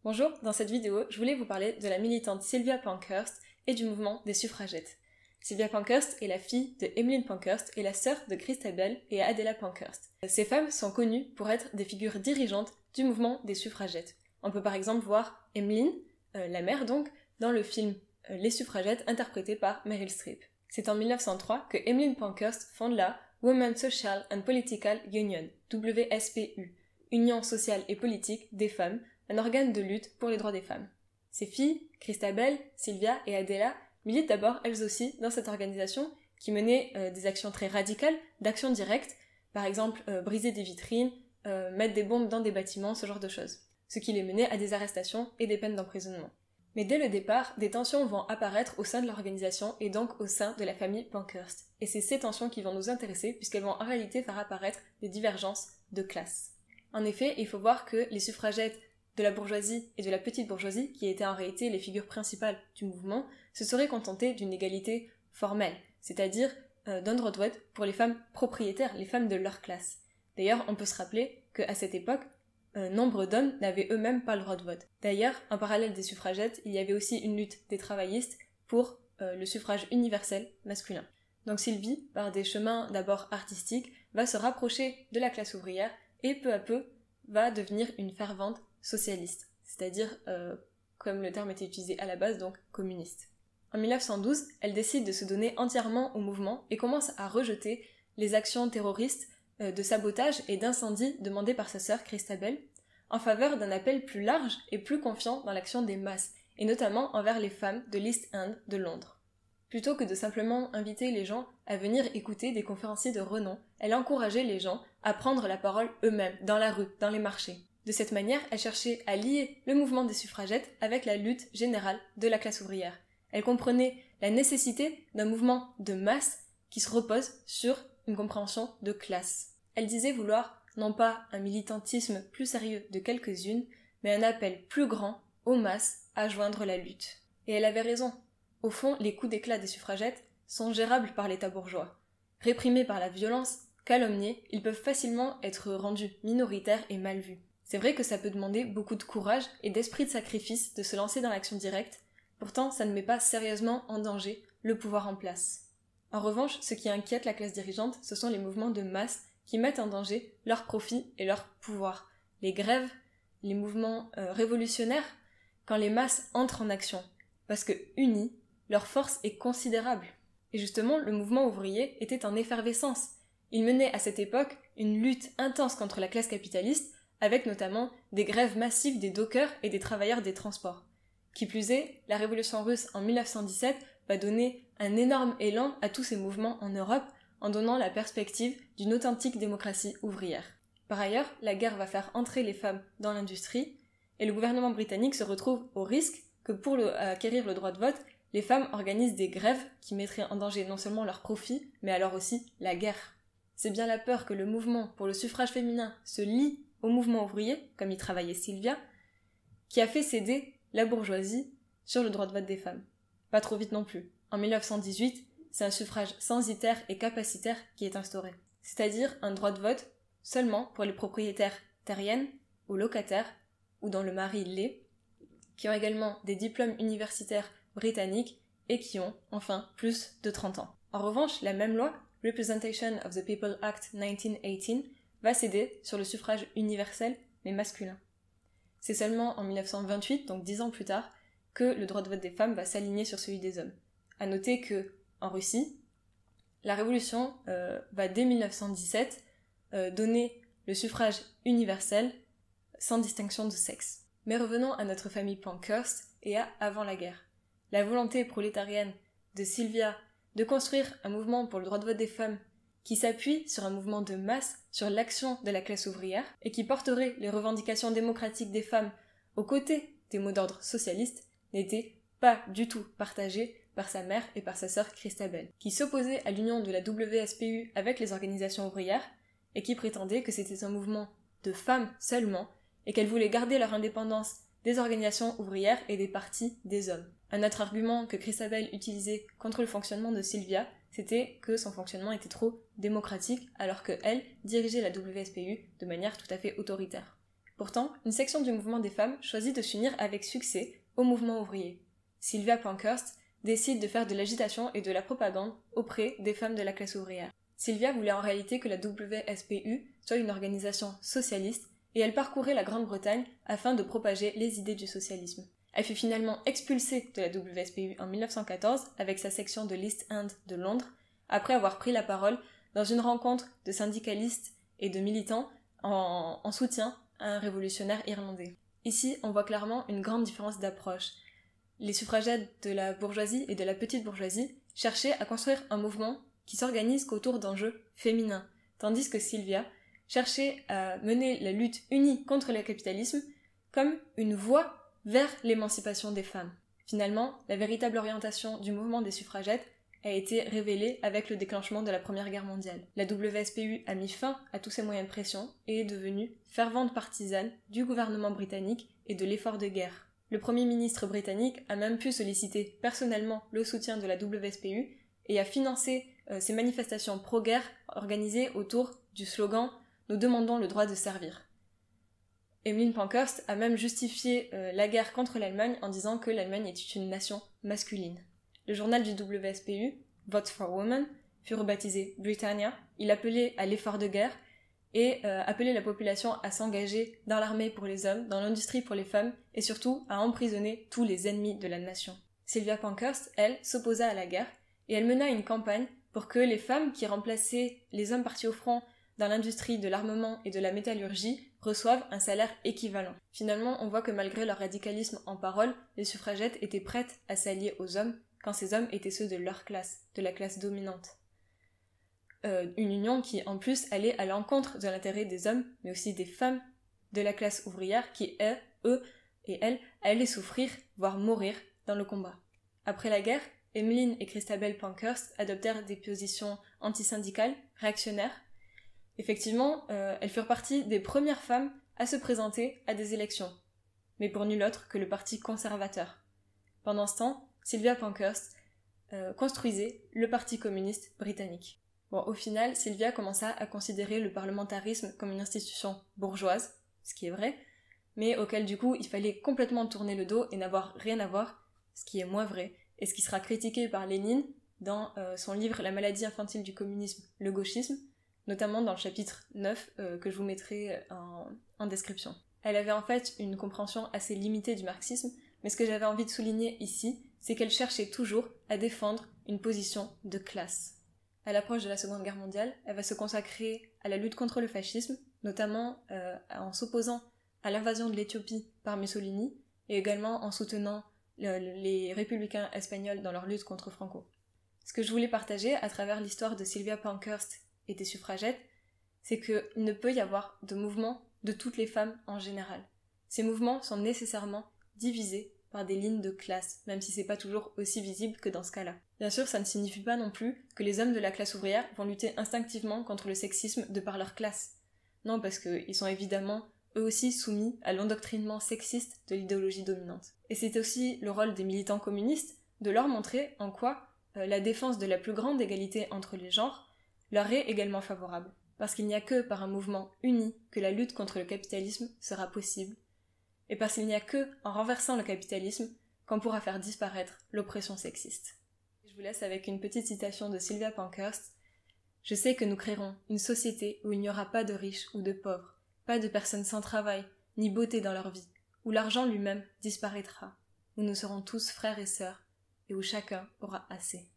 Bonjour, dans cette vidéo, je voulais vous parler de la militante Sylvia Pankhurst et du mouvement des suffragettes. Sylvia Pankhurst est la fille de Emmeline Pankhurst et la sœur de Christabel et Adela Pankhurst. Ces femmes sont connues pour être des figures dirigeantes du mouvement des suffragettes. On peut par exemple voir Emmeline, la mère donc, dans le film Les suffragettes interprété par Meryl Streep. C'est en 1903 que Emmeline Pankhurst fonde la Women's Social and Political Union, WSPU, Union sociale et politique des femmes, un organe de lutte pour les droits des femmes. Ses filles, Christabel, Sylvia et Adela, militent d'abord elles aussi dans cette organisation qui menait des actions très radicales, d'actions directes, par exemple briser des vitrines, mettre des bombes dans des bâtiments, ce genre de choses. Ce qui les menait à des arrestations et des peines d'emprisonnement. Mais dès le départ, des tensions vont apparaître au sein de l'organisation et donc au sein de la famille Pankhurst. Et c'est ces tensions qui vont nous intéresser puisqu'elles vont en réalité faire apparaître des divergences de classe. En effet, il faut voir que les suffragettes de la bourgeoisie et de la petite bourgeoisie, qui étaient en réalité les figures principales du mouvement, se seraient contentées d'une égalité formelle, c'est-à-dire d'un droit de vote pour les femmes propriétaires, les femmes de leur classe. D'ailleurs, on peut se rappeler qu'à cette époque, nombre d'hommes n'avaient eux-mêmes pas le droit de vote. D'ailleurs, en parallèle des suffragettes, il y avait aussi une lutte des travaillistes pour le suffrage universel masculin. Donc Sylvie, par des chemins d'abord artistiques, va se rapprocher de la classe ouvrière et peu à peu va devenir une fervente socialiste, c'est-à-dire, comme le terme était utilisé à la base, donc communiste. En 1912, elle décide de se donner entièrement au mouvement et commence à rejeter les actions terroristes de sabotage et d'incendie demandées par sa sœur Christabel, en faveur d'un appel plus large et plus confiant dans l'action des masses, et notamment envers les femmes de l'East End de Londres. Plutôt que de simplement inviter les gens à venir écouter des conférenciers de renom, elle encourageait les gens à prendre la parole eux-mêmes, dans la rue, dans les marchés. De cette manière, elle cherchait à lier le mouvement des suffragettes avec la lutte générale de la classe ouvrière. Elle comprenait la nécessité d'un mouvement de masse qui se repose sur une compréhension de classe. Elle disait vouloir non pas un militantisme plus sérieux de quelques-unes, mais un appel plus grand aux masses à joindre la lutte. Et elle avait raison. Au fond, les coups d'éclat des suffragettes sont gérables par l'État bourgeois. Réprimés par la violence, calomniés, ils peuvent facilement être rendus minoritaires et mal vus. C'est vrai que ça peut demander beaucoup de courage et d'esprit de sacrifice de se lancer dans l'action directe, pourtant ça ne met pas sérieusement en danger le pouvoir en place. En revanche, ce qui inquiète la classe dirigeante, ce sont les mouvements de masse qui mettent en danger leur profit et leur pouvoir. Les grèves, les mouvements révolutionnaires, quand les masses entrent en action, parce que unis, leur force est considérable. Et justement, le mouvement ouvrier était en effervescence. Il menait à cette époque une lutte intense contre la classe capitaliste, avec notamment des grèves massives des dockers et des travailleurs des transports. Qui plus est, la révolution russe en 1917 va donner un énorme élan à tous ces mouvements en Europe en donnant la perspective d'une authentique démocratie ouvrière. Par ailleurs, la guerre va faire entrer les femmes dans l'industrie et le gouvernement britannique se retrouve au risque que pour acquérir le droit de vote, les femmes organisent des grèves qui mettraient en danger non seulement leur profit, mais alors aussi la guerre. C'est bien la peur que le mouvement pour le suffrage féminin se lie au mouvement ouvrier, comme y travaillait Sylvia, qui a fait céder la bourgeoisie sur le droit de vote des femmes. Pas trop vite non plus. En 1918, c'est un suffrage censitaire et capacitaire qui est instauré. C'est-à-dire un droit de vote seulement pour les propriétaires terriennes ou locataires, ou dans le mari lait, qui ont également des diplômes universitaires britanniques et qui ont, enfin, plus de 30 ans. En revanche, la même loi, Representation of the People Act 1918, va céder sur le suffrage universel, mais masculin. C'est seulement en 1928, donc 10 ans plus tard, que le droit de vote des femmes va s'aligner sur celui des hommes. À noter que, en Russie, la révolution va dès 1917 donner le suffrage universel sans distinction de sexe. Mais revenons à notre famille Pankhurst et à avant la guerre. La volonté prolétarienne de Sylvia de construire un mouvement pour le droit de vote des femmes qui s'appuie sur un mouvement de masse, sur l'action de la classe ouvrière, et qui porterait les revendications démocratiques des femmes aux côtés des mots d'ordre socialistes, n'était pas du tout partagée par sa mère et par sa sœur Christabel, qui s'opposaient à l'union de la WSPU avec les organisations ouvrières, et qui prétendaient que c'était un mouvement de femmes seulement, et qu'elles voulaient garder leur indépendance des organisations ouvrières et des partis des hommes. Un autre argument que Christabel utilisait contre le fonctionnement de Sylvia, c'était que son fonctionnement était trop démocratique, alors qu'elle dirigeait la WSPU de manière tout à fait autoritaire. Pourtant, une section du mouvement des femmes choisit de s'unir avec succès au mouvement ouvrier. Sylvia Pankhurst décide de faire de l'agitation et de la propagande auprès des femmes de la classe ouvrière. Sylvia voulait en réalité que la WSPU soit une organisation socialiste et elle parcourait la Grande-Bretagne afin de propager les idées du socialisme. Elle fut finalement expulsée de la WSPU en 1914 avec sa section de l'East End de Londres, après avoir pris la parole dans une rencontre de syndicalistes et de militants en soutien à un révolutionnaire irlandais. Ici, on voit clairement une grande différence d'approche. Les suffragettes de la bourgeoisie et de la petite bourgeoisie cherchaient à construire un mouvement qui s'organise qu'autour d'enjeux féminins, tandis que Sylvia cherchait à mener la lutte unie contre le capitalisme comme une voie vers l'émancipation des femmes. Finalement, la véritable orientation du mouvement des suffragettes a été révélée avec le déclenchement de la Première Guerre mondiale. La WSPU a mis fin à tous ces moyens de pression et est devenue fervente partisane du gouvernement britannique et de l'effort de guerre. Le Premier ministre britannique a même pu solliciter personnellement le soutien de la WSPU et a financé ces manifestations pro-guerre organisées autour du slogan « Nous demandons le droit de servir ». Emmeline Pankhurst a même justifié la guerre contre l'Allemagne en disant que l'Allemagne était une nation masculine. Le journal du WSPU, Vote for Women, fut rebaptisé Britannia. Il appelait à l'effort de guerre et appelait la population à s'engager dans l'armée pour les hommes, dans l'industrie pour les femmes et surtout à emprisonner tous les ennemis de la nation. Sylvia Pankhurst, elle, s'opposa à la guerre et elle mena une campagne pour que les femmes qui remplaçaient les hommes partis au front dans l'industrie de l'armement et de la métallurgie reçoivent un salaire équivalent. Finalement, on voit que malgré leur radicalisme en parole, les suffragettes étaient prêtes à s'allier aux hommes quand ces hommes étaient ceux de leur classe, de la classe dominante. Une union qui, en plus, allait à l'encontre de l'intérêt des hommes, mais aussi des femmes de la classe ouvrière qui, eux et elles, allaient souffrir, voire mourir, dans le combat. Après la guerre, Emmeline et Christabel Pankhurst adoptèrent des positions antisyndicales, réactionnaires. Effectivement, elles furent partie des premières femmes à se présenter à des élections, mais pour nul autre que le Parti conservateur. Pendant ce temps, Sylvia Pankhurst construisait le Parti communiste britannique. Bon, au final, Sylvia commença à considérer le parlementarisme comme une institution bourgeoise, ce qui est vrai, mais auquel du coup il fallait complètement tourner le dos et n'avoir rien à voir, ce qui est moins vrai, et ce qui sera critiqué par Lénine dans son livre La maladie infantile du communisme, le gauchisme, notamment dans le chapitre 9 que je vous mettrai en description. Elle avait en fait une compréhension assez limitée du marxisme, mais ce que j'avais envie de souligner ici, c'est qu'elle cherchait toujours à défendre une position de classe. À l'approche de la Seconde Guerre mondiale, elle va se consacrer à la lutte contre le fascisme, notamment en s'opposant à l'invasion de l'Éthiopie par Mussolini, et également en soutenant les républicains espagnols dans leur lutte contre Franco. Ce que je voulais partager à travers l'histoire de Sylvia Pankhurst et des suffragettes, c'est qu'il ne peut y avoir de mouvement de toutes les femmes en général. Ces mouvements sont nécessairement divisés par des lignes de classe, même si c'est pas toujours aussi visible que dans ce cas-là. Bien sûr, ça ne signifie pas non plus que les hommes de la classe ouvrière vont lutter instinctivement contre le sexisme de par leur classe. Non, parce qu'ils sont évidemment eux aussi soumis à l'endoctrinement sexiste de l'idéologie dominante. Et c'est aussi le rôle des militants communistes de leur montrer en quoi la défense de la plus grande égalité entre les genres leur est également favorable. Parce qu'il n'y a que par un mouvement uni que la lutte contre le capitalisme sera possible, et parce qu'il n'y a que en renversant le capitalisme qu'on pourra faire disparaître l'oppression sexiste. Je vous laisse avec une petite citation de Sylvia Pankhurst. « Je sais que nous créerons une société où il n'y aura pas de riches ou de pauvres, pas de personnes sans travail, ni beauté dans leur vie, où l'argent lui-même disparaîtra, où nous serons tous frères et sœurs, et où chacun aura assez. »